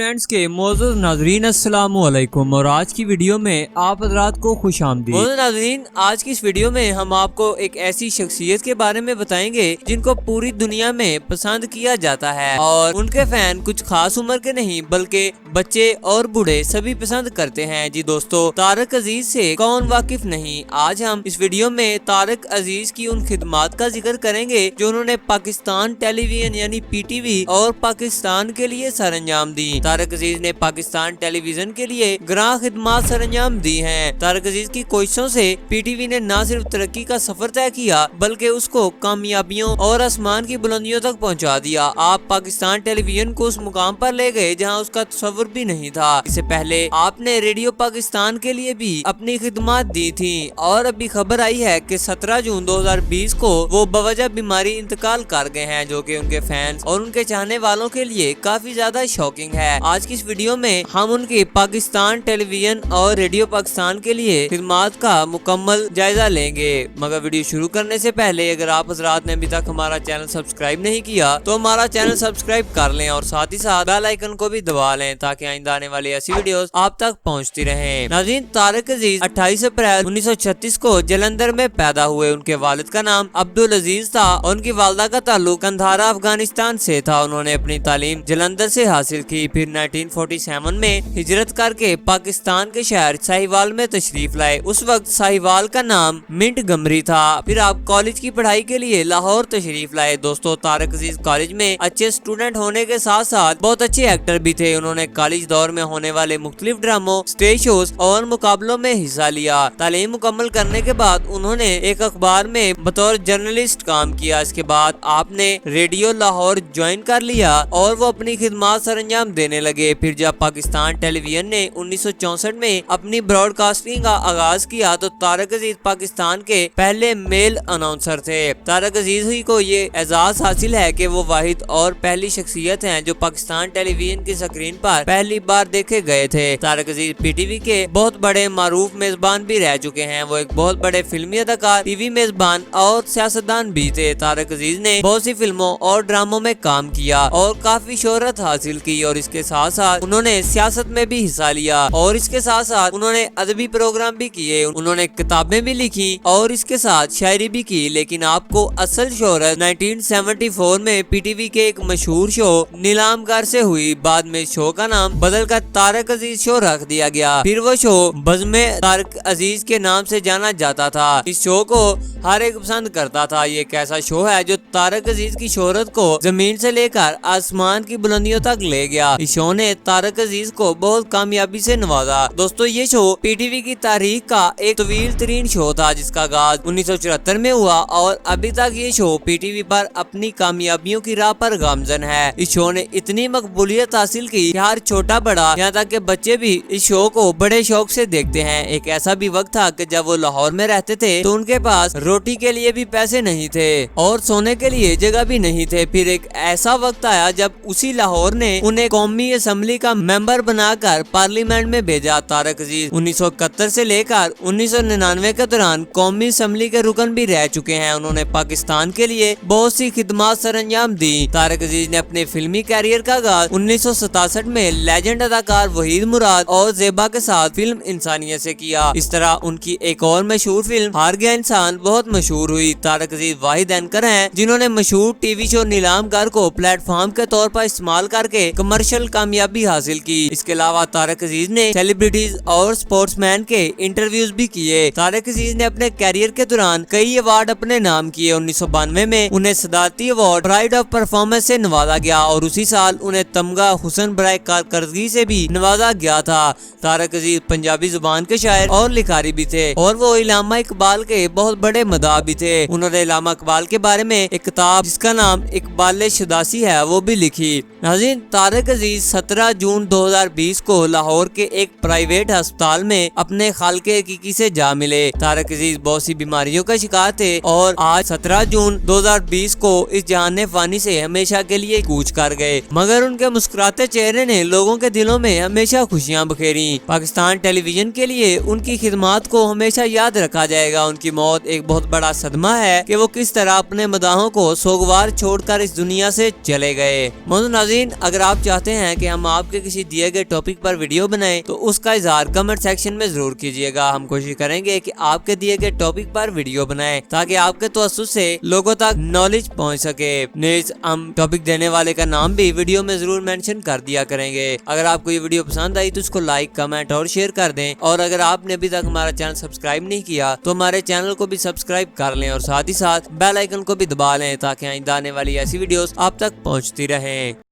Friends के मौजूद नाजरीन अस्सलाम वालेकुम और आज की वीडियो में आप हजरात को खुश आमदीद। मौजूद नाजरीन, आज की इस वीडियो में हम आपको एक ऐसी शख्सियत के बारे में बताएंगे जिनको पूरी दुनिया में पसंद किया जाता है और उनके फैन कुछ खास उम्र के नहीं बल्कि बच्चे और बूढ़े सभी पसंद करते हैं। जी दोस्तों, तारक अजीज से कौन वाकिफ नहीं। आज हम इस वीडियो में तारक अजीज की उन खिदमात का जिक्र करेंगे जो उन्होंने पाकिस्तान टेलीविजन यानी पीटीवी और पाकिस्तान के लिए सरंजाम दी। तारक अजीज ने पाकिस्तान टेलीविजन के लिए ग्रां खिदमात सरंजाम दी हैं। तारक अजीज की कोशिशों से पीटीवी ने न सिर्फ तरक्की का सफर तय किया बल्कि उसको कामयाबियों और आसमान की बुलंदियों तक पहुंचा दिया। आप पाकिस्तान टेलीविजन को उस मुकाम पर ले गए जहां उसका तस्वुर भी नहीं था। इससे पहले आपने रेडियो पाकिस्तान के लिए भी अपनी खिदमात दी थी और अभी खबर आई है कि 17 जून 2020 को वो बवजह बीमारी इंतकाल कर गए हैं, जो कि उनके फैंस और उनके चाहने वालों के लिए काफी ज्यादा शॉकिंग है। आज की इस वीडियो में हम उनकी पाकिस्तान टेलीविजन और रेडियो पाकिस्तान के लिए खिदमात का मुकम्मल जायजा लेंगे। मगर वीडियो शुरू करने से पहले अगर आप हजरात ने अभी तक हमारा चैनल सब्सक्राइब नहीं किया तो हमारा चैनल सब्सक्राइब कर लें और साथ ही साथ बेल आइकन को भी दबा लें ताकि आइंदा आने वाली ऐसी वीडियोस आप तक पहुंचती रहें। नाज़रीन, तारक अजीज 28 अप्रैल 1936 को जलंधर में पैदा हुए। उनके वालिद का नाम अब्दुल अजीज था और उनकी वालदा का ताल्लुक कंधारा अफगानिस्तान से था। उन्होंने अपनी तालीम जलंधर से हासिल की, फिर 1947 में हिजरत करके पाकिस्तान के शहर साहिवाल में तशरीफ लाए। उस वक्त साहिवाल का नाम मिंट गमरी था। फिर आप कॉलेज की पढ़ाई के लिए लाहौर तशरीफ लाए। दोस्तों, तारक अजीज कॉलेज में अच्छे स्टूडेंट होने के साथ साथ बहुत अच्छे एक्टर भी थे। उन्होंने कॉलेज दौर में होने वाले मुख्तलिफ ड्रामों, स्टेज शोज और मुकाबलों में हिस्सा लिया। तालीम मुकम्मल करने के बाद उन्होंने एक अखबार में बतौर जर्नलिस्ट काम किया। इसके बाद आपने रेडियो लाहौर ज्वाइन कर लिया और वो अपनी खिदमात सरंजाम देने लगे। फिर जब पाकिस्तान टेलीविजन ने 1964 में अपनी ब्रॉडकास्टिंग का आगाज किया तो तारक अजीज पाकिस्तान के पहले मेल अनाउंसर थे। तारक अजीज ही को ये एजाज हासिल है कि वो वाहिद और पहली शख्सियत हैं जो पाकिस्तान टेलीविजन की स्क्रीन पर पहली बार देखे गए थे। तारक अजीज पीटीवी के बहुत बड़े मारूफ मेजबान भी रह चुके हैं। वो एक बहुत बड़े फिल्मी अदाकार, टीवी मेजबान और सियासतदान भी थे। तारक अजीज ने बहुत सी फिल्मों और ड्रामों में काम किया और काफी शोहरत हासिल की और इसके साथ साथ उन्होंने सियासत में भी हिस्सा लिया और इसके साथ साथ उन्होंने अदबी प्रोग्राम भी किए। उन्होंने किताबें भी लिखी और इसके साथ शायरी भी की। लेकिन आपको असल शोहरत 1974 में पीटीवी के एक मशहूर शो नीलामगर से हुई। बाद में शो का नाम बदलकर तारक अजीज शो रख दिया गया। फिर वो शो बज़्म तारक अजीज के नाम से जाना जाता था। इस शो को हर एक पसंद करता था। ये एक ऐसा शो है जो तारक अजीज की शोहरत को जमीन से लेकर आसमान की बुलंदियों तक ले गया। इस शो ने तारक अजीज को बहुत कामयाबी से नवाजा। दोस्तों, ये शो पीटीवी की तारीख का एक तवील तरीन शो था जिसका आगाज 1974 में हुआ और अभी तक ये शो पीटीवी पर अपनी कामयाबियों की राह पर गामजन है। इस शो ने इतनी मकबूलियत हासिल की कि हर छोटा बड़ा यहाँ तक के बच्चे भी इस शो को बड़े शौक से देखते हैं। एक ऐसा भी वक्त था कि जब वो लाहौर में रहते थे तो उनके पास रोटी के लिए भी पैसे नहीं थे और सोने के लिए जगह भी नहीं थे। फिर एक ऐसा वक्त आया जब उसी लाहौर ने उन्हें कौमी असम्बली का मेंबर बनाकर पार्लियामेंट में भेजा। तारक अजीज 1971 से लेकर 1999 के दौरान कौमी असम्बली के रुकन भी रह चुके हैं। उन्होंने पाकिस्तान के लिए बहुत सी खिदमात सरंजाम दी। तारक अजीज ने अपने फिल्मी कैरियर का आगाज 1967 में लेजेंड अदाकार वहीद मुराद और जेबा के साथ फिल्म इंसानियत से किया। इस तरह उनकी एक और मशहूर फिल्म हार गया इंसान बहुत मशहूर हुई। तारक अजीज वाहिद एंकर हैं जिन्होंने मशहूर टीवी शो नीलामगर को प्लेटफॉर्म के तौर पर इस्तेमाल करके कमर्शियल कामयाबी हासिल की। इसके अलावा तारक अजीज ने सेलिब्रिटीज और स्पोर्ट्समैन के इंटरव्यूज भी किए। तारक अजीज ने अपने कैरियर के दौरान कई अवार्ड अपने नाम किए। 1992 में उन्हें सदारती अवार्ड प्राइड ऑफ परफॉर्मेंस से नवाजा गया और उसी साल उन्हें तमगा हुसन बराए कारकर्दगी से भी नवाजा गया था। तारक अजीज पंजाबी जुबान के शायर और लिखारी भी थे और वो इलामा इकबाल के बहुत बड़े मदाह भी थे। उन्होंने इलामा इकबाल के बारे में एक किताब जिसका नाम इकबाल शुदासी है वो भी लिखी। नाज़रीन, तारक अजीज 17 जून 2020 को लाहौर के एक प्राइवेट अस्पताल में अपने खालके हकीकी से जा मिले। तारक अजीज बहुत सी बीमारियों का शिकार थे और आज 17 जून 2020 को इस जहान फानी से हमेशा के लिए कूच कर गए। मगर उनके मुस्कुराते चेहरे ने लोगों के दिलों में हमेशा खुशियां बखेरी। पाकिस्तान टेलीविजन के लिए उनकी खिदमात को हमेशा याद रखा जाएगा। उनकी मौत एक बहुत बड़ा सदमा है कि वो किस तरह अपने मदाहों को सोगवार छोड़कर इस दुनिया से चले गए। नाज़रीन, अगर आप चाहते हैं ہے کہ ہم آپ کے کسی دیے گئے ٹاپک پر ویڈیو بنائیں تو اس کا اظہار کمنٹ سیکشن میں ضرور کیجیے گا۔ ہم کوشش کریں گے کہ آپ کے دیے گئے ٹاپک پر ویڈیو بنائیں تاکہ آپ کے توسط سے لوگوں تک نالج پہنچ سکے۔ نیز ہم ٹاپک دینے والے کا نام بھی ویڈیو میں ضرور مینشن کر دیا کریں گے۔ اگر آپ کو یہ ویڈیو پسند آئی تو اس کو لائک، کمنٹ اور شیئر کر دیں، اور اگر آپ نے ابھی تک ہمارا چینل سبسکرائب نہیں کیا تو ہمارے چینل کو بھی سبسکرائب کر لیں اور ساتھ ہی ساتھ بیل آئیکن کو بھی دبا لیں تاکہ آئندہ آنے والی ایسی ویڈیوز آپ تک پہنچتی رہیں۔